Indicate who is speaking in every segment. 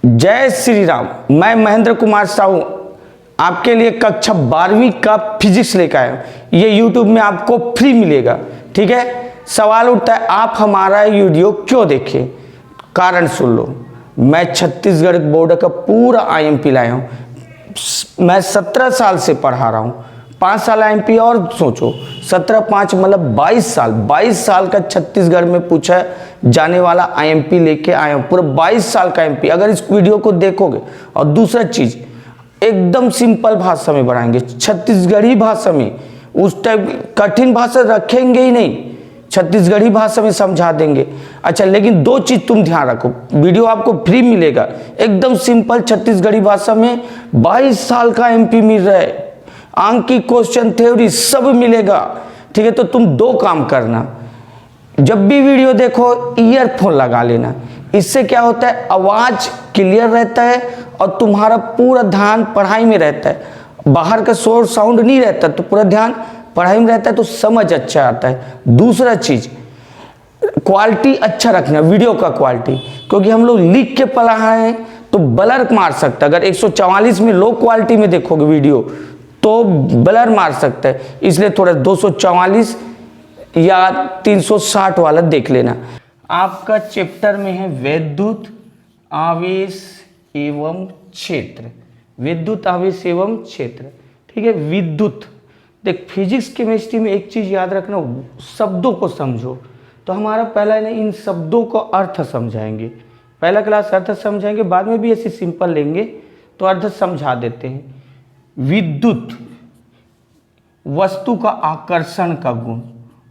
Speaker 1: जय श्री राम। मैं महेंद्र कुमार साहू आपके लिए कक्षा 12वीं का फिजिक्स लेकर आया हूँ। ये यूट्यूब में आपको फ्री मिलेगा। ठीक है। सवाल उठता है आप हमारा वीडियो क्यों देखें, कारण सुन लो। मैं छत्तीसगढ़ बोर्ड का पूरा आईएमपी लाया हूँ। मैं 17 साल से पढ़ा रहा हूँ। 5 साल आईएमपी और सोचो, 17 5 मतलब 22 साल का छत्तीसगढ़ में पूछा जाने वाला आईएमपी लेके आया हूँ। पूरा 22 साल का आईएमपी अगर इस वीडियो को देखोगे। और दूसरा चीज एकदम सिंपल भाषा में बढ़ाएंगे, छत्तीसगढ़ी भाषा में। उस टाइप कठिन भाषा रखेंगे ही नहीं, छत्तीसगढ़ी भाषा में समझा देंगे। अच्छा, लेकिन 2 चीज तुम ध्यान रखो, वीडियो आपको फ्री मिलेगा एकदम सिंपल छत्तीसगढ़ी भाषा में। 22 साल का एमपी मिल रहा है, अंक की क्वेश्चन थ्योरी सब मिलेगा। ठीक है, तो तुम 2 काम करना। जब भी वीडियो देखो ईयरफोन लगा लेना। इससे क्या होता है, आवाज क्लियर रहता है और तुम्हारा पूरा ध्यान पढ़ाई में रहता है। बाहर का शोर साउंड नहीं रहता, तो पूरा ध्यान पढ़ाई में रहता है, तो समझ अच्छा आता है। दूसरा चीज, क्वालिटी अच्छा रखना, वीडियो का क्वालिटी, क्योंकि हम लोग लिख के पढ़ा हैं तो ब्लर मार सकता है। अगर 144 में लो क्वालिटी में देखोगे वीडियो तो ब्लर मार सकता है, इसलिए थोड़ा 244 या 360 वाला देख लेना। आपका चैप्टर में है विद्युत आवेश एवं क्षेत्र। विद्युत आवेश एवं क्षेत्र, ठीक है। विद्युत, देख फिजिक्स केमिस्ट्री में एक चीज याद रखना, शब्दों को समझो। तो हमारा पहला है इन शब्दों को अर्थ समझाएंगे। पहला क्लास अर्थ समझाएंगे, बाद में भी ऐसे सिंपल लेंगे तो अर्थ समझा देते हैं। विद्युत, वस्तु का आकर्षण का गुण।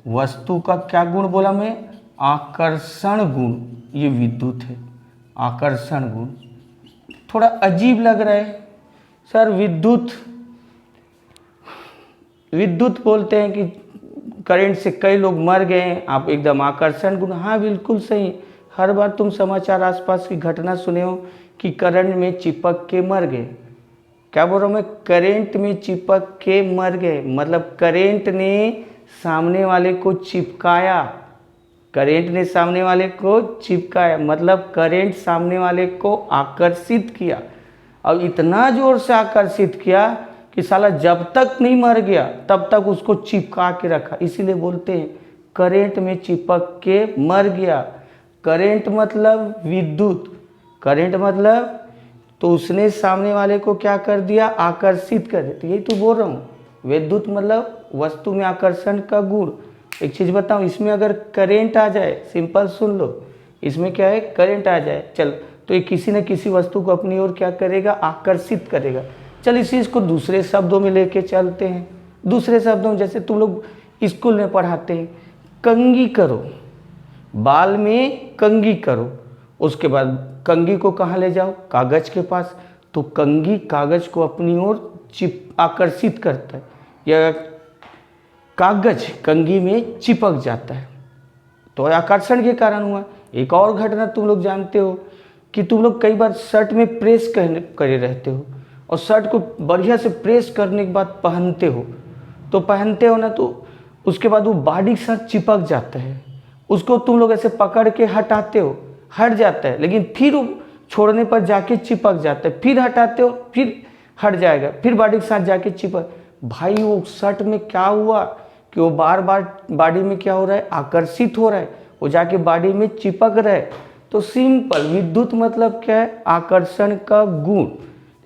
Speaker 1: वस्तु का क्या गुण बोला मैं? आकर्षण गुण। ये विद्युत है, आकर्षण गुण। थोड़ा अजीब लग रहा है सर, विद्युत बोलते हैं कि करंट से कई लोग मर गए, आप एकदम आकर्षण गुण। हाँ बिल्कुल सही। हर बार तुम समाचार आसपास की घटना सुने हो कि करंट में चिपक के मर गए। क्या बोल रहा हूँ मैं? करंट में चिपक के मर गए, मतलब करंट ने सामने वाले को चिपकाया। करंट ने सामने वाले को चिपकाया, मतलब करंट सामने वाले को आकर्षित किया। और इतना जोर से आकर्षित किया कि साला जब तक नहीं मर गया तब तक उसको चिपका के रखा। इसीलिए बोलते हैं करंट में चिपक के मर गया। करंट मतलब विद्युत, करंट मतलब तो उसने सामने वाले को क्या कर दिया? आकर्षित कर दिया। तो यही तो बोल रहा हूँ, विद्युत मतलब वस्तु में आकर्षण का गुण। एक चीज बताऊँ, इसमें अगर करंट आ जाए, सिंपल सुन लो, इसमें क्या है, करंट आ जाए, चल तो ये किसी न किसी वस्तु को अपनी ओर क्या करेगा? आकर्षित करेगा। चल इस चीज को दूसरे शब्दों में लेके चलते हैं। दूसरे शब्दों में जैसे तुम लोग स्कूल में पढ़ाते हैं, कंघी करो, बाल में कंघी करो। उसके बाद कंघी को कहाँ ले जाओ? कागज के पास। तो कंघी कागज को अपनी ओर आकर्षित करता है, या कागज कंघी में चिपक जाता है, तो आकर्षण के कारण हुआ। एक और घटना तुम लोग जानते हो कि तुम लोग कई बार शर्ट में प्रेस करे रहते हो, और शर्ट को बढ़िया से प्रेस करने के बाद पहनते हो। तो पहनते हो ना, तो उसके बाद वो बॉडी के साथ चिपक जाता है। उसको तुम लोग ऐसे पकड़ के हटाते हो, हट जाता है, लेकिन फिर वो छोड़ने पर जाके चिपक जाता है। फिर हटाते हो, फिर हट जाएगा, फिर बॉडी के साथ जाके चिपक। भाई वो शर्ट में क्या हुआ कि वो बार बार बॉडी में क्या हो रहा है? आकर्षित हो रहा है, वो जाके बॉडी में चिपक रहा है। तो सिंपल, विद्युत मतलब क्या है? आकर्षण का गुण।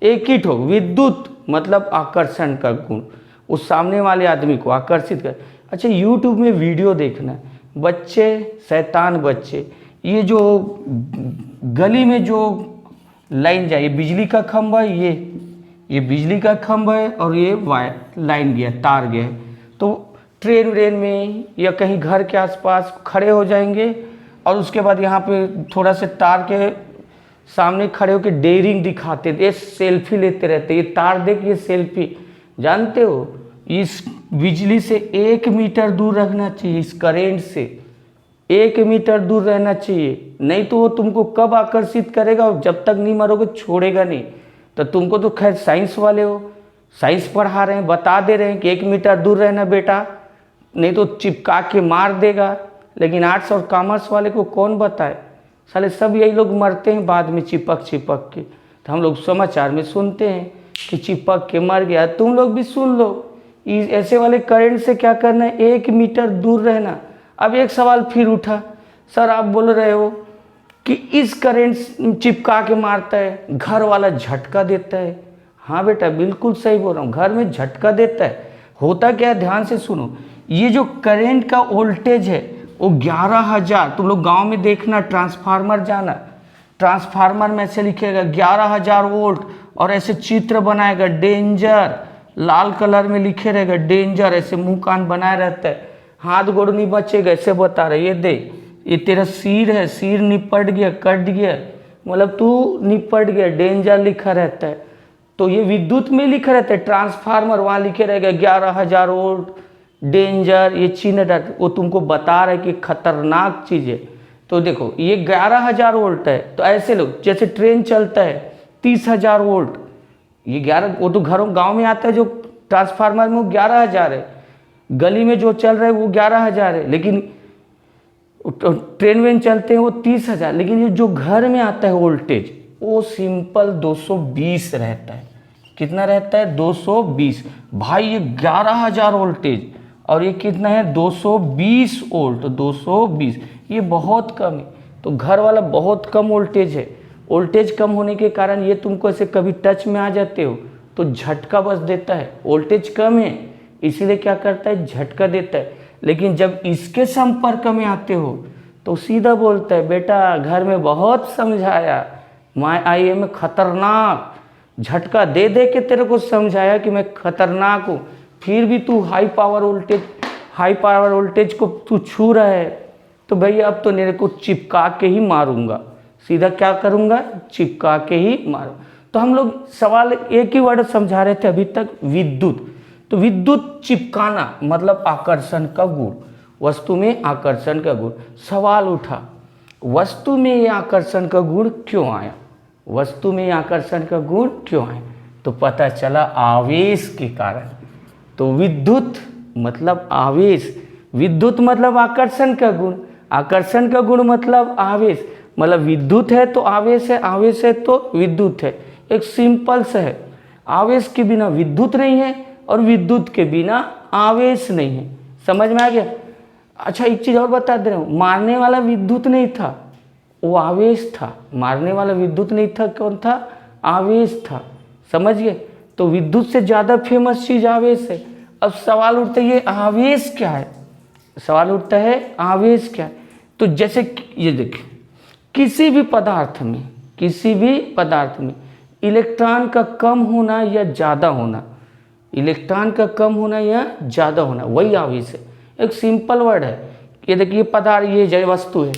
Speaker 1: एक ही ठो, विद्युत मतलब आकर्षण का गुण, उस सामने वाले आदमी को आकर्षित कर। अच्छा, यूट्यूब में वीडियो देखना, बच्चे, शैतान बच्चे, ये जो गली में जो लाइन जाए, बिजली का खंभा, ये बिजली का खंभा है, और ये वायर लाइन गया, तार गया। तो ट्रेन व्रेन में या कहीं घर के आसपास खड़े हो जाएंगे, और उसके बाद यहाँ पे थोड़ा से तार के सामने खड़े होकर डेयरिंग दिखाते थे, सेल्फी लेते रहते। ये तार देख, ये सेल्फी। जानते हो, इस बिजली से 1 मीटर दूर रखना चाहिए, इस करेंट से 1 मीटर दूर रहना चाहिए, नहीं तो वो तुमको कब आकर्षित करेगा, और जब तक नहीं मरोगे छोड़ेगा नहीं। तो तुमको तो खैर साइंस वाले हो, साइंस पढ़ा रहे हैं, बता दे रहे हैं कि 1 मीटर दूर रहना बेटा, नहीं तो चिपका के मार देगा। लेकिन आर्ट्स और कॉमर्स वाले को कौन बताए? साले सब यही लोग मरते हैं बाद में चिपक चिपक के। तो हम लोग समाचार में सुनते हैं कि चिपक के मर गया, तुम लोग भी सुन लो। ऐसे वाले करंट से क्या करना है, 1 मीटर दूर रहना। अब एक सवाल फिर उठा, सर आप बोल रहे हो कि इस करंट चिपका के मारता है, घर वाला झटका देता है। हाँ बेटा बिल्कुल सही बोल रहा हूँ, घर में झटका देता है। होता क्या है, ध्यान से सुनो, ये जो करंट का वोल्टेज है वो 11,000, तुम लोग गांव में देखना, ट्रांसफार्मर जाना, ट्रांसफार्मर में ऐसे लिखेगा 11,000 वोल्ट और ऐसे चित्र बनाएगा डेंजर, लाल कलर में लिखे रहेगा डेंजर, ऐसे मुंह कान बनाए रहता है, हाथ गोड़ नहीं बचेगा, ऐसे बता रहे। ये देख, ये तेरा सिर है, सिर निपट गया, कट गया, मतलब तू निपट गया, डेंजर लिखा रहता है। तो ये विद्युत में लिखा रहता है, ट्रांसफार्मर वहाँ लिखे रहेगा 11,000 वोल्ट डेंजर, ये चिन्ह डाल, वो तुमको बता रहा है कि खतरनाक चीज़ है। तो देखो ये 11,000 वोल्ट है, तो ऐसे लोग जैसे ट्रेन चलता है 30,000 वोल्ट, ये 11, वो तो घरों गांव में आता है जो ट्रांसफार्मर में वो 11,000 है, गली में जो चल रहा है वो 11,000 है, लेकिन ट्रेन वेन चलते हैं वो 30,000, लेकिन ये जो घर में आता है वोल्टेज वो सिंपल 220 रहता है। कितना रहता है, 220। भाई ये 11,000 वोल्टेज और ये कितना है, 220 वोल्ट, 220, ये बहुत कम है। तो घर वाला बहुत कम वोल्टेज है, वोल्टेज कम होने के कारण ये तुमको ऐसे कभी टच में आ जाते हो तो झटका बस देता है, वोल्टेज कम है इसीलिए क्या करता है, झटका देता है। लेकिन जब इसके संपर्क में आते हो तो सीधा बोलता है, बेटा घर में बहुत समझाया, आई एम खतरनाक, झटका दे दे के तेरे को समझाया कि मैं खतरनाक हूँ, फिर भी तू हाई पावर वोल्टेज को तू छू रहा है, तो भैया अब तो मेरे को चिपका के ही मारूंगा, सीधा क्या करूंगा, चिपका के ही मारूंगा। तो हम लोग सवाल एक ही वर्ड समझा रहे थे अभी तक, विद्युत। तो विद्युत चिपकाना मतलब आकर्षण का गुण, वस्तु में आकर्षण का गुण। सवाल उठा, वस्तु में ये आकर्षण का गुण क्यों आया, वस्तु में आकर्षण का गुण क्यों आया, तो पता चला आवेश के कारण। तो विद्युत मतलब आवेश, विद्युत मतलब आकर्षण का गुण, आकर्षण का गुण मतलब आवेश, मतलब विद्युत है तो आवेश है, आवेश है तो विद्युत है। एक सिंपल सा है, आवेश के बिना विद्युत नहीं है और विद्युत के बिना आवेश नहीं है। समझ में आ गया। अच्छा एक चीज़ और बता दे रहा हूँ, मारने वाला विद्युत नहीं था, वो आवेश था। मारने वाला विद्युत नहीं था, कौन था, आवेश था। समझ गए। तो विद्युत से ज़्यादा फेमस चीज़ आवेश है। अब सवाल उठता है ये आवेश क्या है, सवाल उठता है आवेश क्या है। तो जैसे ये देखिए, किसी भी पदार्थ में इलेक्ट्रॉन का कम होना या ज़्यादा होना, इलेक्ट्रॉन का कम होना या ज़्यादा होना, वही आवेश है। एक सिंपल वर्ड है। ये देखिए पदार्थ, ये जय वस्तु है,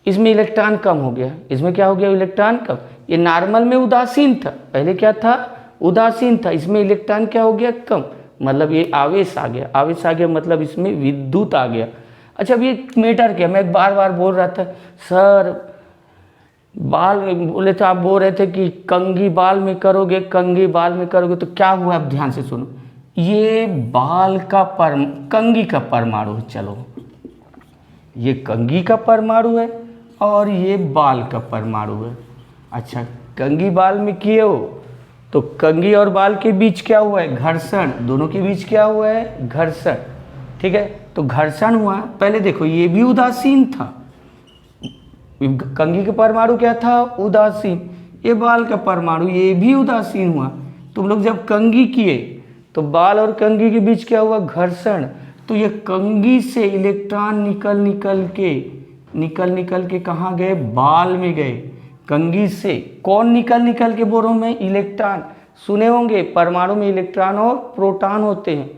Speaker 1: इसमें इलेक्ट्रॉन कम हो गया, इसमें क्या हो गया, इलेक्ट्रॉन कम। ये नॉर्मल में उदासीन था, पहले क्या था, उदासीन था, इसमें इलेक्ट्रॉन क्या हो गया, कम, मतलब ये आवेश आ गया। आवेश आ गया मतलब इसमें विद्युत आ गया। अच्छा अब ये मैटर क्या, मैं बार बार बोल रहा था सर बाल बोले थे, आप बोल रहे थे कि कंघी बाल में करोगे, कंघी बाल में करोगे, तो क्या हुआ, अब ध्यान से सुनो। ये बाल का कंघी का परमाणु है, चलो ये कंघी का परमाणु है और ये बाल का परमाणु है। अच्छा कंघी बाल में किए हो तो कंघी और बाल के बीच क्या हुआ है, घर्षण, दोनों के बीच क्या हुआ है, घर्षण। ठीक है, तो घर्षण हुआ। पहले देखो ये भी उदासीन था, कंघी का परमाणु क्या था, उदासीन। ये बाल का परमाणु ये भी उदासीन हुआ। तुम लोग जब कंघी किए तो बाल और कंघी के बीच क्या हुआ, घर्षण। तो ये कंघी से इलेक्ट्रॉन निकल के कहाँ गए, बाल में गए। कंघी से कौन निकल के बोल रहा हूँ मैं, इलेक्ट्रॉन। सुने होंगे परमाणु में इलेक्ट्रॉन और प्रोटॉन होते हैं,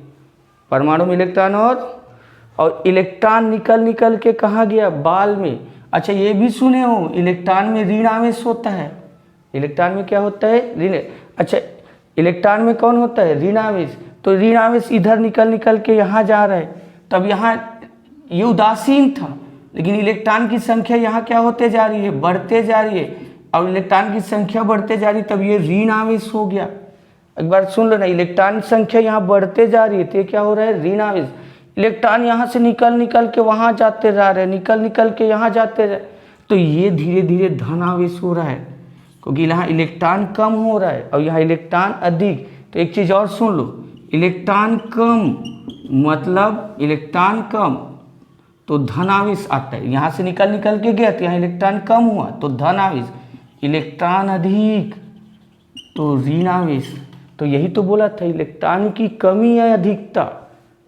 Speaker 1: परमाणु में इलेक्ट्रॉन और इलेक्ट्रॉन निकल के कहाँ गया, बाल में। अच्छा ये भी सुने हो इलेक्ट्रॉन में ऋण आवेश होता है, इलेक्ट्रॉन में क्या होता है, ऋण। अच्छा इलेक्ट्रॉन में कौन होता है, ऋण आवेश। तो ऋण आवेश इधर निकल के यहाँ जा रहा है, तब यहाँ ये उदासीन था, लेकिन इलेक्ट्रॉन की संख्या यहाँ क्या होते जा रही है, बढ़ते जा रही है। और इलेक्ट्रॉन की संख्या बढ़ते जा रही है, तब ये ऋण आवेश हो गया। एक बार सुन लो ना, इलेक्ट्रॉन की संख्या यहाँ बढ़ते जा रही है तो ये क्या हो रहा है, ऋण आवेश। इलेक्ट्रॉन यहाँ से निकल के वहाँ जाते जा रहे हैं, निकल के यहाँ जाते रहे, तो ये धीरे धीरे धनावेश हो रहा है, क्योंकि यहाँ इलेक्ट्रॉन कम हो रहा है और यहाँ इलेक्ट्रॉन अधिक। तो एक चीज़ और सुन लो, इलेक्ट्रॉन कम मतलब इलेक्ट्रॉन कम तो धनावेश आता है, यहाँ से निकल के गया तो यहाँ इलेक्ट्रॉन कम हुआ तो धनावेश, इलेक्ट्रॉन अधिक तो ऋणावेश। तो यही तो बोला था, इलेक्ट्रॉन की कमी या अधिकता,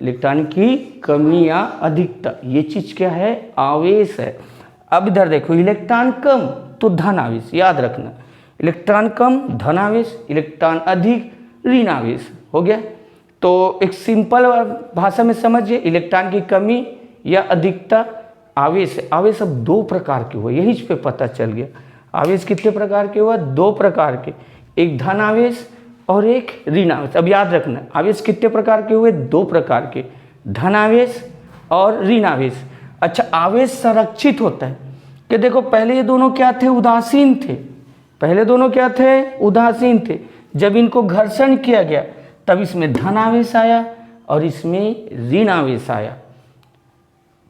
Speaker 1: इलेक्ट्रॉन की कमी या अधिकता, ये चीज़ क्या है, आवेश है। अब इधर देखो, इलेक्ट्रॉन कम तो धनावेश, याद रखना, इलेक्ट्रॉन कम धनावेश, इलेक्ट्रॉन अधिक ऋणावेश, हो गया। तो एक सिंपल भाषा में समझिए, इलेक्ट्रॉन की कमी या अधिकता आवेश है। आवेश अब दो प्रकार के हुए, यही पे पता चल गया। आवेश कितने प्रकार के हुआ, दो प्रकार के, एक धन आवेश और एक ऋण आवेश। अब याद रखना, आवेश कितने प्रकार के हुए, दो प्रकार के, धन आवेश और ऋण आवेश। अच्छा, आवेश संरक्षित होता है कि देखो पहले ये दोनों क्या थे, उदासीन थे, पहले दोनों क्या थे, उदासीन थे। जब इनको घर्षण किया गया तब इसमें धन आवेश आया और इसमें ऋण आवेश आया।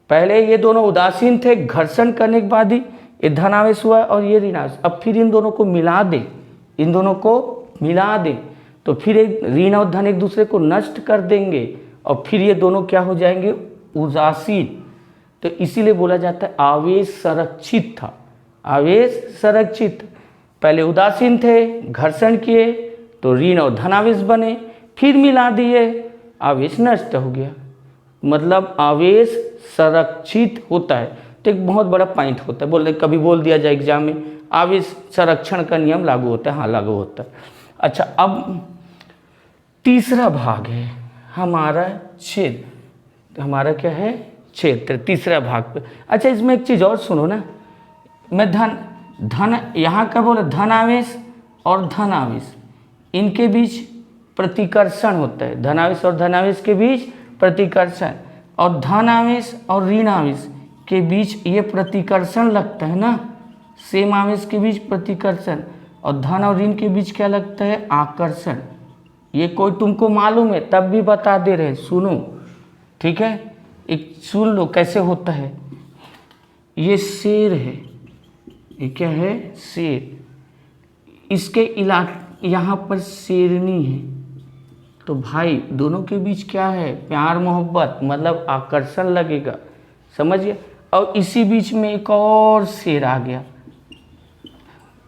Speaker 1: पहले ये दोनों उदासीन थे, घर्षण करने के बाद ही ये धनावेश हुआ और ये ऋणावेश। अब फिर इन दोनों को मिला दें, इन दोनों को मिला दें तो फिर एक ऋण और धन एक दूसरे को नष्ट कर देंगे और फिर ये दोनों क्या हो जाएंगे, उदासीन। तो इसीलिए बोला जाता है आवेश संरक्षित था, आवेश संरक्षित। पहले उदासीन थे, घर्षण किए तो ऋण और धनावेश बने, फिर मिला दिए, आवेश नष्ट हो गया। मतलब आवेश संरक्षित होता है। तो एक बहुत बड़ा पॉइंट होता है, बोल कभी बोल दिया जाए एग्जाम में, आवेश संरक्षण का नियम लागू होता है, हाँ लागू होता है। अच्छा, अब तीसरा भाग है हमारा क्षेत्र, हमारा क्या है, क्षेत्र, तीसरा भाग पे। अच्छा, इसमें एक चीज़ और सुनो ना, मैं धन यहाँ का बोला, धन आवेश और धन आवेश, इनके बीच प्रतिकर्षण होता है, धनावेश और धनावेश के बीच प्रतिकर्षण, और धन आवेश और ऋण आवेश के बीच ये प्रतिकर्षण लगता है ना, सेम आवेश के बीच प्रतिकर्षण, और धन और ऋण के बीच क्या लगता है, आकर्षण। ये कोई तुमको मालूम है तब भी बता दे रहे, सुनो, ठीक है, एक सुन लो कैसे होता है। ये शेर है, ये क्या है, शेर, इसके यहाँ पर शेरनी है, तो भाई दोनों के बीच क्या है, प्यार मोहब्बत, मतलब आकर्षण लगेगा, समझिए। और इसी बीच में एक और शेर आ गया,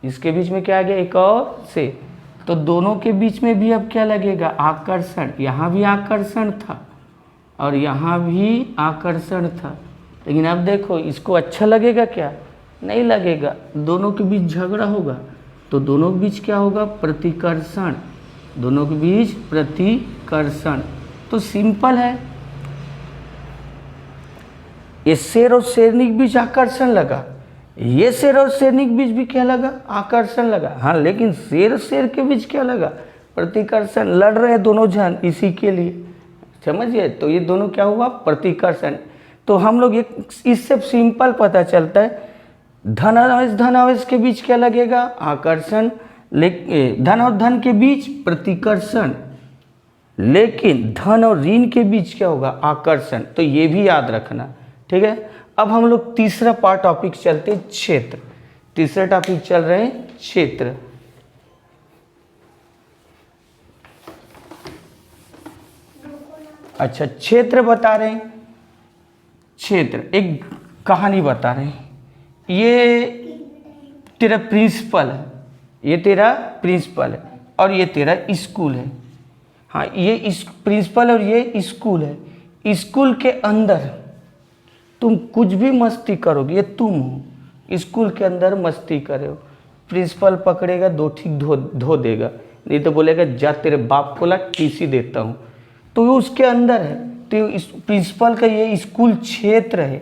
Speaker 1: इसके बीच में क्या आ गया, एक और शेर, तो दोनों के बीच में भी अब क्या लगेगा, आकर्षण। यहाँ भी आकर्षण था और यहाँ भी आकर्षण था, लेकिन अब देखो इसको अच्छा लगेगा क्या, नहीं लगेगा, दोनों के बीच झगड़ा होगा, तो दोनों के बीच क्या होगा, प्रतिकर्षण, दोनों के बीच प्रतिकर्षण। तो सिंपल है, ये शेर और शेरनी के बीच आकर्षण लगा, ये शेर और शेरनी के बीच भी क्या लगा, आकर्षण लगा, हाँ, लेकिन शेर और शेर के बीच क्या लगा, प्रतिकर्षण। लड़ रहे हैं दोनों जन इसी के लिए, समझिए। तो ये दोनों क्या हुआ, प्रतिकर्षण। तो हम लोग एक इससे सिंपल पता चलता है, धनावेश के बीच क्या लगेगा, आकर्षण, लेकिन धन और धन के बीच प्रतिकर्षण, लेकिन धन और ऋण के बीच क्या होगा, आकर्षण। तो ये भी याद रखना, ठीक है। अब हम लोग तीसरा पार्ट टॉपिक चलते हैं, क्षेत्र। तीसरा टॉपिक चल रहे हैं क्षेत्र। अच्छा, क्षेत्र बता रहे हैं, क्षेत्र एक कहानी बता रहे हैं। ये तेरा प्रिंसिपल है, ये तेरा प्रिंसिपल है और ये तेरा स्कूल है, हाँ, ये इस प्रिंसिपल और ये स्कूल है। स्कूल के अंदर तुम कुछ भी मस्ती करोगे, ये तुम हो, स्कूल के अंदर मस्ती करे हो, प्रिंसिपल पकड़ेगा, दो ठीक धो देगा, नहीं तो बोलेगा जा तेरे बाप को ला टीसी देता हूँ। तो ये उसके अंदर है। तो इस प्रिंसिपल का ये स्कूल क्षेत्र है,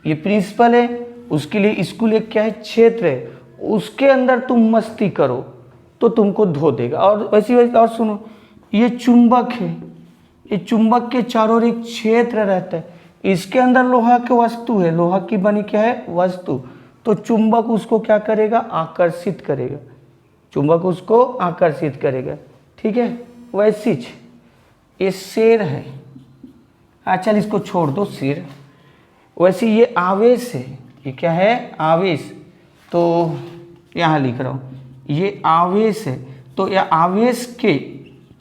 Speaker 1: ये प्रिंसिपल है, उसके लिए स्कूल एक क्या है, क्षेत्र है। उसके अंदर तुम मस्ती करो तो तुमको धो देगा। और वैसी और सुनो, ये चुंबक है, ये चुंबक के चारों ओर एक क्षेत्र रहता है, इसके अंदर लोहा की वस्तु है, लोहा की बनी क्या है, वस्तु। तो चुंबक उसको क्या करेगा, आकर्षित करेगा, चुंबक उसको आकर्षित करेगा, ठीक है। वैसी ये शेर है, चल इसको छोड़ दो, शेर। वैसे ये आवेश है, ये क्या है? आवेश। तो यहाँ लिख रहा हूँ, ये आवेश है। तो यह आवेश के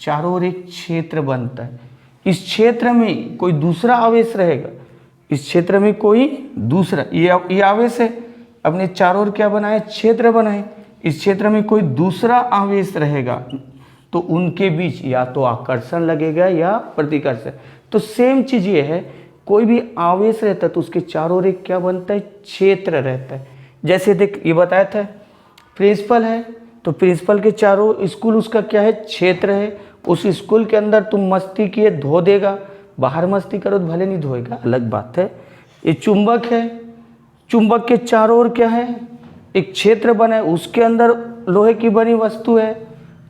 Speaker 1: चारों ओर एक क्षेत्र बनता है। इस क्षेत्र में कोई दूसरा आवेश रहेगा, इस क्षेत्र में कोई दूसरा, ये आवेश है, अपने चारों ओर क्या बनाए? क्षेत्र बनाए। इस क्षेत्र में कोई दूसरा आवेश रहेगा तो उनके बीच या तो आकर्षण लगेगा या प्रतिकर्षण। तो सेम चीज ये है, कोई भी आवेश रहता है तो उसके चारों ओर एक क्या बनता है? क्षेत्र रहता है। जैसे देख, ये बताया था प्रिंसिपल है, तो प्रिंसिपल के चारों स्कूल उसका क्या है? क्षेत्र है। उस स्कूल के अंदर तुम मस्ती किए, धो देगा, बाहर मस्ती करो तो भले नहीं धोएगा, अलग बात है। ये चुंबक है, चुंबक के चारों ओर क्या है? एक क्षेत्र बना है, उसके अंदर लोहे की बनी वस्तु है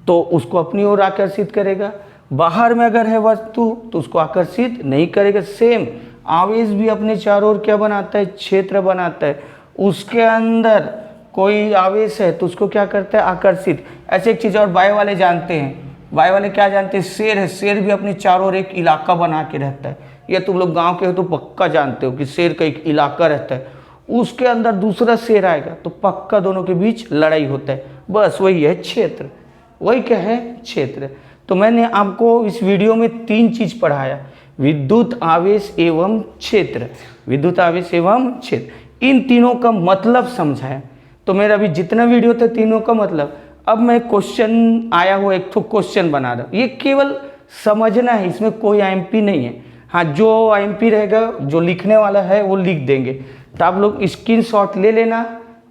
Speaker 1: तो उसको अपनी ओर आकर्षित करेगा। बाहर में अगर है वस्तु तो उसको आकर्षित नहीं करेगा। सेम आवेश भी अपने चारों ओर क्या बनाता है? क्षेत्र बनाता है। उसके अंदर कोई आवेश है तो उसको क्या करता है? आकर्षित। ऐसे एक चीज़ और बायो वाले जानते हैं, बायो वाले क्या जानते हैं? शेर है, शेर भी अपने चारों ओर एक इलाका बना के रहता है। ये तुम लोग गांव के हो तो पक्का जानते हो कि शेर का एक इलाका रहता है, उसके अंदर दूसरा शेर आएगा तो पक्का दोनों के बीच लड़ाई होता है। बस वही है क्षेत्र, वही क्या है? क्षेत्र। तो मैंने आपको इस वीडियो में 3 चीज पढ़ाया, विद्युत आवेश एवं क्षेत्र, विद्युत आवेश एवं क्षेत्र, इन तीनों का मतलब समझाया। तो मेरा अभी जितना वीडियो था तीनों का मतलब, अब मैं क्वेश्चन आया हुआ एक तो क्वेश्चन बना रहा हूँ, ये केवल समझना है, इसमें कोई आईएमपी नहीं है। हाँ, जो आईएमपी रहेगा, जो लिखने वाला है वो लिख देंगे, तो आप लोग स्क्रीनशॉट ले लेना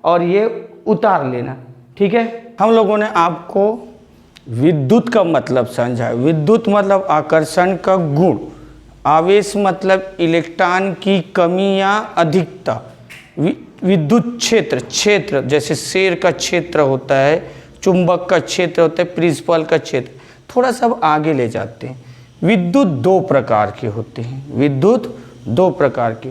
Speaker 1: और ये उतार लेना, ठीक है। हम लोगों ने आपको विद्युत का मतलब समझा। विद्युत मतलब आकर्षण का गुण, आवेश मतलब इलेक्ट्रॉन की कमी या अधिकता, विद्युत क्षेत्र, क्षेत्र जैसे शेर का क्षेत्र होता है, चुंबक का क्षेत्र होता है, प्रिंसिपल का क्षेत्र। थोड़ा सा अब आगे ले जाते हैं। विद्युत 2 प्रकार के होते हैं, विद्युत 2 प्रकार के,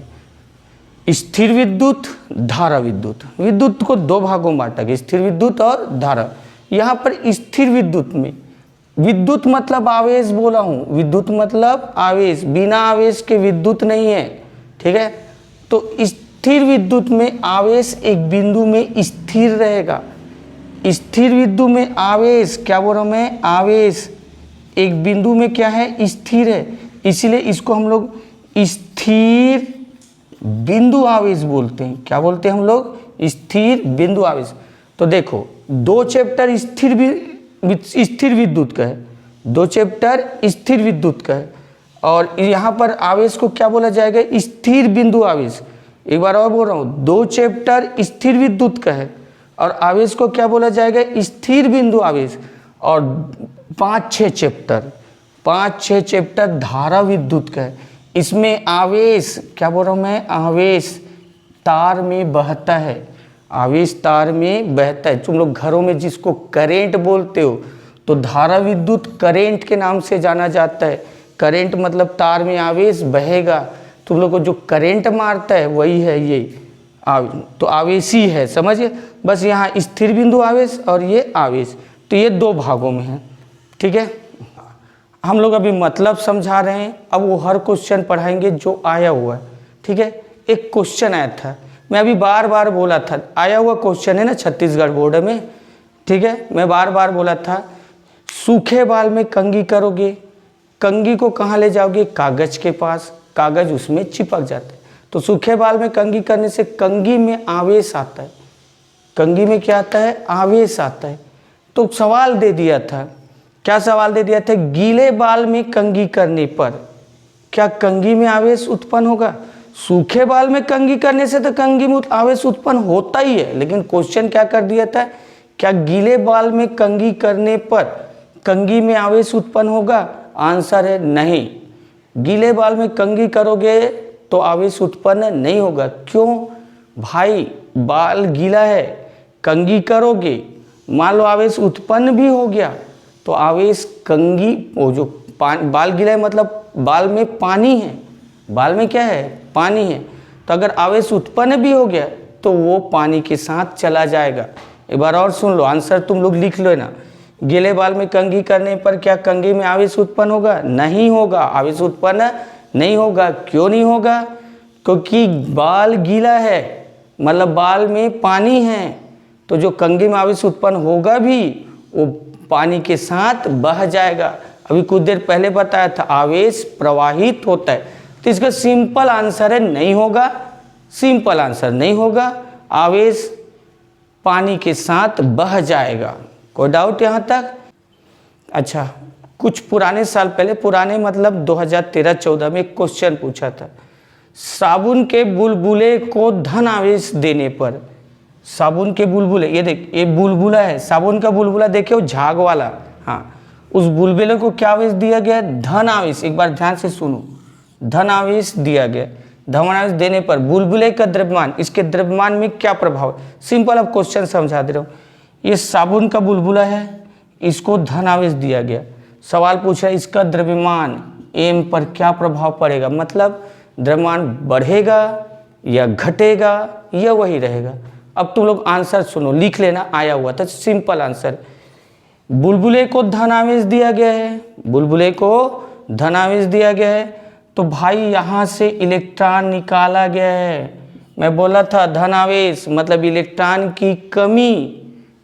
Speaker 1: स्थिर विद्युत, धारा विद्युत। विद्युत को 2 भागों में बांटा गया, स्थिर विद्युत और धारा। यहाँ पर स्थिर विद्युत में, विद्युत मतलब आवेश बोला हूँ, विद्युत मतलब आवेश, बिना आवेश के विद्युत नहीं है, ठीक है। तो स्थिर विद्युत में आवेश एक बिंदु में स्थिर रहेगा। स्थिर विद्युत में आवेश, क्या बोल रहा हूँ मैं? आवेश एक बिंदु में क्या है? स्थिर है, इसलिए इसको हम लोग स्थिर बिंदु आवेश बोलते हैं। क्या बोलते हैं हम लोग? स्थिर बिंदु आवेश। तो देखो 2 चैप्टर स्थिर विद्युत का है, 2 चैप्टर स्थिर विद्युत का है, और यहाँ पर आवेश को क्या बोला जाएगा? स्थिर बिंदु आवेश। एक बार और बोल रहा हूँ, 2 चैप्टर स्थिर विद्युत का है और आवेश को क्या बोला जाएगा? स्थिर बिंदु आवेश। और 5-6 चैप्टर धारा विद्युत का है। इसमें आवेश, क्या बोल रहा हूँ मैं? आवेश तार में बहता है, आवेश तार में बहता है। तुम लोग घरों में जिसको करेंट बोलते हो, तो धारा विद्युत करेंट के नाम से जाना जाता है। करेंट मतलब तार में आवेश बहेगा, तुम लोग को जो करेंट मारता है वही है ये तो आवेशी है, समझिए। बस यहाँ स्थिर बिंदु आवेश और ये आवेश, तो ये 2 भागों में है, ठीक है। हम लोग अभी मतलब समझा रहे हैं, अब वो हर क्वेश्चन पढ़ाएंगे जो आया हुआ है, ठीक है। एक क्वेश्चन आया था, मैं अभी बार बार बोला था, आया हुआ क्वेश्चन है ना छत्तीसगढ़ बोर्ड में, ठीक है। मैं बार बार बोला था, सूखे बाल में कंघी करोगे, कंघी को कहाँ ले जाओगे? कागज के पास, कागज उसमें चिपक जाता है। तो सूखे बाल में कंघी करने से कंघी में आवेश आता है, कंघी में क्या आता है? आवेश आता है। तो सवाल दे दिया था, क्या सवाल दे दिया था? गीले बाल में कंघी करने पर क्या कंघी में आवेश उत्पन्न होगा? सूखे बाल में कंघी करने से तो कंघी में आवेश उत्पन्न होता ही है, लेकिन क्वेश्चन क्या कर दिया था? क्या गीले बाल में कंघी करने पर कंघी में आवेश उत्पन्न होगा? आंसर है नहीं। गीले बाल में कंघी करोगे तो आवेश उत्पन्न नहीं होगा। क्यों भाई? बाल गीला है, कंघी करोगे, मान लो आवेश उत्पन्न भी हो गया तो आवेश कंघी, वो जो बाल गीला है मतलब बाल में पानी है, बाल में क्या है? पानी है। तो अगर आवेश उत्पन्न भी हो गया तो वो पानी के साथ चला जाएगा। एक बार और सुन लो, आंसर तुम लोग लिख लो ना। गीले बाल में कंघी करने पर क्या कंघी में आवेश उत्पन्न होगा? नहीं होगा, आवेश उत्पन्न नहीं होगा। क्यों नहीं होगा? क्योंकि बाल गीला है, मतलब बाल में पानी है, तो जो कंघी में आवेश उत्पन्न होगा भी वो पानी के साथ बह जाएगा। अभी कुछ देर पहले बताया था आवेश प्रवाहित होता है, तो इसका सिंपल आंसर है नहीं होगा, सिंपल आंसर नहीं होगा, आवेश पानी के साथ बह जाएगा। कोई डाउट यहाँ तक? अच्छा, कुछ पुराने साल पहले, पुराने मतलब 2013-14 में एक क्वेश्चन पूछा था, साबुन के बुलबुले को धन आवेश देने पर, साबुन के बुलबुले, ये देख ये बुलबुला है, साबुन का बुलबुला देखे वो झाग वाला, हाँ, उस बुलबुले को क्या आवेश दिया गया? धन आवेश। एक बार ध्यान से सुनो, धन आवेश दिया गया। धन आवेश देने पर बुलबुले का द्रव्यमान, इसके द्रव्यमान में क्या प्रभाव? सिंपल अब क्वेश्चन समझा दे रहा हूँ। ये साबुन का बुलबुला है, इसको धन आवेश दिया गया, सवाल पूछ रहा है इसका द्रव्यमान एम पर क्या प्रभाव पड़ेगा, मतलब द्रव्यमान बढ़ेगा या घटेगा या वही रहेगा। अब तुम लोग आंसर सुनो, लिख लेना, आया हुआ था सिंपल आंसर। बुलबुले को धन आवेश दिया गया है, बुलबुले को धन आवेश दिया गया है, तो भाई यहाँ से इलेक्ट्रॉन निकाला गया है। मैं बोला था धन आवेश मतलब इलेक्ट्रॉन की कमी,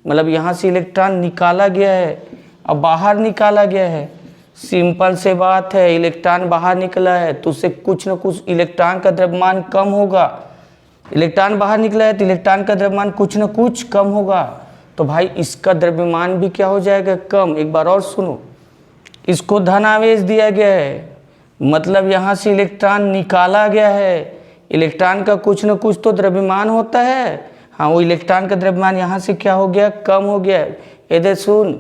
Speaker 1: मतलब यहाँ से इलेक्ट्रॉन निकाला गया है, अब बाहर निकाला गया है। सिंपल से बात है, इलेक्ट्रॉन बाहर निकला है तो उससे कुछ न कुछ इलेक्ट्रॉन का द्रव्यमान कम होगा। इलेक्ट्रॉन बाहर निकला है तो इलेक्ट्रॉन का द्रव्यमान कुछ न कुछ कम होगा, तो भाई इसका द्रव्यमान भी क्या हो जाएगा? कम। एक बार और सुनो, इसको धन आवेश दिया गया है मतलब यहाँ से इलेक्ट्रॉन निकाला गया है, इलेक्ट्रॉन का कुछ न कुछ तो द्रव्यमान होता है, हाँ, वो इलेक्ट्रॉन का द्रव्यमान यहाँ से क्या हो गया? कम हो गया। इधर सुन,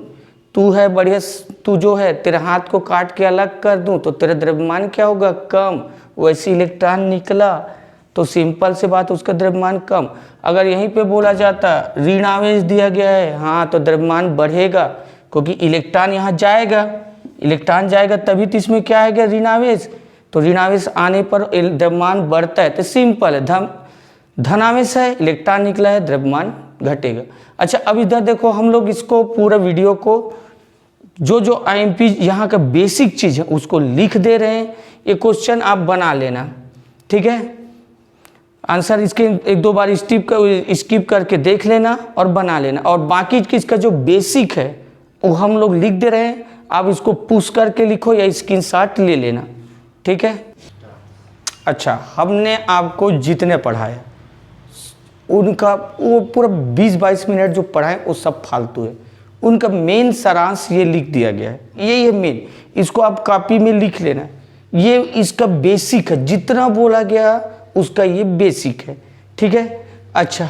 Speaker 1: तू है बढ़िया, तू जो है तेरे हाथ को काट के अलग कर दूं तो तेरा द्रव्यमान क्या होगा? कम। वैसे इलेक्ट्रॉन निकला तो सिंपल से बात, उसका द्रव्यमान कम। अगर यहीं पे बोला जाता ऋण आवेश दिया गया है, हाँ, तो द्रव्यमान बढ़ेगा क्योंकि इलेक्ट्रॉन यहाँ जाएगा, इलेक्ट्रॉन जाएगा तभी तो इसमें क्या आएगा? ऋण आवेश। तो ऋण आवेश आने पर द्रव्यमान बढ़ता है, तो सिंपल है, धन आवेश है, इलेक्ट्रॉन निकला है, द्रव्यमान घटेगा। अच्छा, अब इधर देखो, हम लोग इसको पूरा वीडियो को जो आईएमपी यहाँ का बेसिक चीज़ है उसको लिख दे रहे हैं, ये क्वेश्चन आप बना लेना, ठीक है? आंसर इसके एक दो बार स्किप करके देख लेना और बना लेना, और बाकी किसका जो बेसिक है वो हम लोग लिख दे रहे हैं, आप इसको पुश करके लिखो या स्क्रीनशॉट ले लेना, ठीक है? अच्छा, हमने आपको जितने पढ़ाए उनका वो पूरा 20-22 मिनट जो पढ़ाए वो सब फालतू है, उनका मेन सारांश ये लिख दिया गया है, ये मेन, इसको आप कॉपी में लिख लेना, ये इसका बेसिक है, जितना बोला गया उसका ये बेसिक है, ठीक है? अच्छा,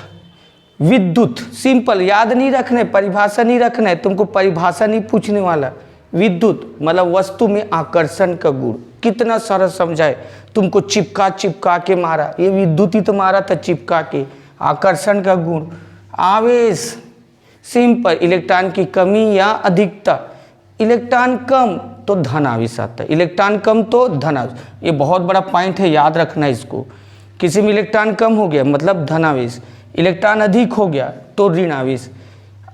Speaker 1: विद्युत सिंपल याद नहीं रखना है, परिभाषा नहीं रखना है, तुमको परिभाषा नहीं पूछने वाला। विद्युत मतलब वस्तु में आकर्षण का गुण, कितना सारा समझाए, तुमको चिपका के मारा, ये विद्युत ही तो मारा था चिपका के, आकर्षण का गुण। आवेश सिंपल, इलेक्ट्रॉन की कमी या अधिकता, इलेक्ट्रॉन कम तो धन आवेश आता है, इलेक्ट्रॉन कम तो धन आवेश, ये बहुत बड़ा पॉइंट है, याद रखना इसको। किसी में इलेक्ट्रॉन कम हो गया मतलब धन आवेश, इलेक्ट्रॉन अधिक हो गया तो ऋण आवेश।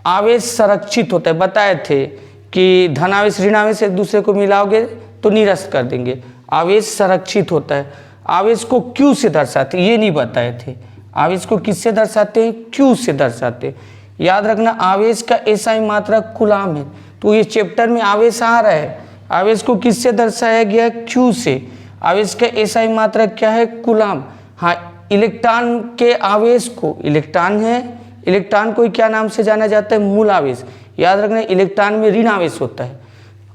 Speaker 1: आवेश संरक्षित होता है, बताए थे कि धन आवेश ऋण आवेश एक दूसरे को मिलाओगे तो निरस्त कर देंगे, आवेश संरक्षित होता है। आवेश को क्यू से दर्शाते, ये नहीं बताए थे, आवेश को किससे दर्शाते हैं? क्यू से दर्शाते हैं। याद रखना, आवेश का एसआई मात्रक कूलाम है, तो ये चैप्टर में आवेश आ रहा है, आवेश को किससे दर्शाया गया? क्यू से। आवेश का एसआई मात्रक क्या है? कूलाम। हाँ, इलेक्ट्रॉन के आवेश को, इलेक्ट्रॉन है, इलेक्ट्रॉन को क्या नाम से जाना जाता है? मूल आवेश। याद रखना, इलेक्ट्रॉन में ऋण आवेश होता है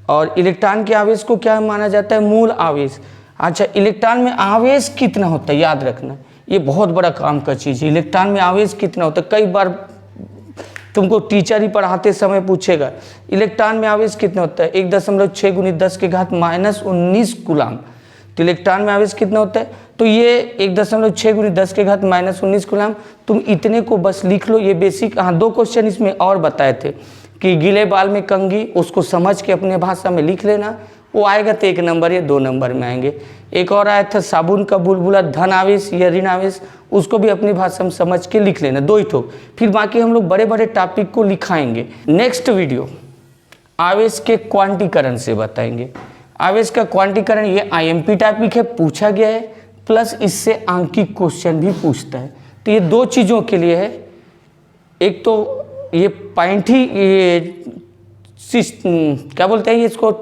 Speaker 1: और इलेक्ट्रॉन के आवेश को क्या माना जाता है? मूल आवेश। अच्छा, इलेक्ट्रॉन में आवेश कितना होता है? याद रखना, ये बहुत बड़ा काम का चीज़ है, इलेक्ट्रॉन में आवेश कितना होता है। कई बार तुमको टीचर ही पढ़ाते समय पूछेगा इलेक्ट्रॉन में आवेश कितना होता है? 1.6 × 10⁻⁻19 कूलाम। तो इलेक्ट्रॉन में आवेश कितना होता है? तो ये 1.6 × 10⁻⁻19 कूलाम। तुम इतने को बस लिख लो, ये बेसिक। हाँ, 2 क्वेश्चन इसमें और बताए थे कि गीले बाल में कंघी, उसको समझ के अपने भाषा में लिख लेना, वो आएगा तो 1 नंबर या 2 नंबर में आएंगे। एक और आया था साबुन का बुलबुला धन आवेश या ऋण आवेश, उसको भी अपनी भाषा में समझ के लिख लेना, 2 ही ठोक। फिर बाकी हम लोग बड़े बड़े टॉपिक को लिखाएंगे। नेक्स्ट वीडियो आवेश के क्वांटीकरण से बताएंगे। आवेश का क्वांटीकरण ये आईएमपी टॉपिक है, पूछा गया है, प्लस इससे आंकिक क्वेश्चन भी पूछता है, तो ये दो चीज़ों के लिए है, एक तो ये पैंठी, ये क्या बोलते हैं ये, इसको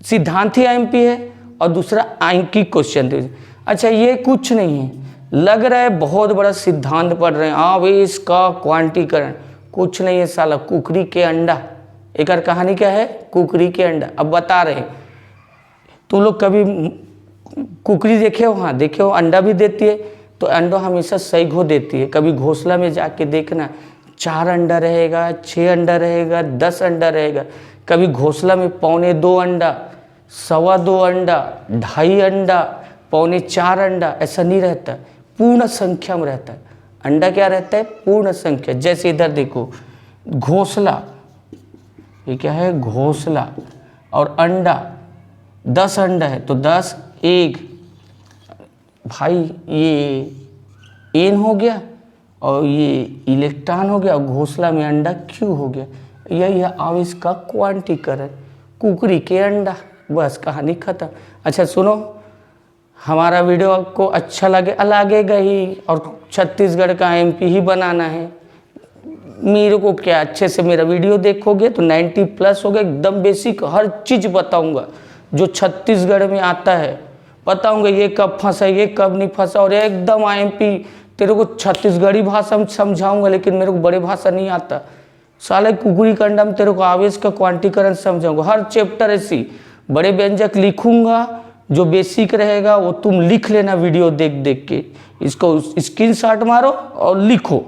Speaker 1: सिद्धांती आईएमपी है, और दूसरा आंकिक क्वेश्चन थे। अच्छा ये कुछ नहीं है, लग रहा है बहुत बड़ा सिद्धांत पढ़ रहे हैं, आवेश का क्वांटीकरण, कुछ नहीं है साला, कुकरी के अंडा। एक और कहानी क्या है, कुकरी के अंडा। अब बता रहे हैं, तुम लोग कभी कुकरी देखे हो? हाँ देखे हो, अंडा भी देती है, तो अंडा हमेशा सही घो देती है। कभी घोंसला में जाके देखना, 4 अंडा रहेगा, 6 अंडा रहेगा, 10 अंडा रहेगा। कभी घोंसला में 2.25 अंडा, 2.25 अंडा, 2.5 अंडा, 4.25 अंडा, ऐसा नहीं रहता, पूर्ण संख्या में रहता है। अंडा क्या रहता है? पूर्ण संख्या। जैसे इधर देखो, घोंसला, ये क्या है? घोंसला, और अंडा 10 अंडा है तो 10 1 भाई, ये एन हो गया और ये इलेक्ट्रॉन हो गया, और घोंसला में अंडा क्यों हो गया। यही है आवेश का क्वांटीकरण, कुकरी के अंडा। बस कहानी खत्म। अच्छा सुनो, हमारा वीडियो आपको अच्छा लगेगा ही, और छत्तीसगढ़ का एमपी ही बनाना है। मेरे को क्या, अच्छे से मेरा वीडियो देखोगे तो 90+ होगा, एकदम बेसिक हर चीज़ बताऊंगा जो छत्तीसगढ़ में आता है, बताऊंगा ये कब फंसा, ये कब नहीं फंसा, और एकदम आईएमपी तेरे को छत्तीसगढ़ी भाषा में समझाऊंगा, लेकिन मेरे को बड़े भाषा नहीं आता। साले कुकरी का अंडा में तेरे को आवेश का क्वांटीकरण समझाऊंगा, हर चैप्टर ऐसी बड़े व्यंजक लिखूंगा, जो बेसिक रहेगा वो तुम लिख लेना वीडियो देख देख के, इसको स्क्रीनशॉट मारो और लिखो।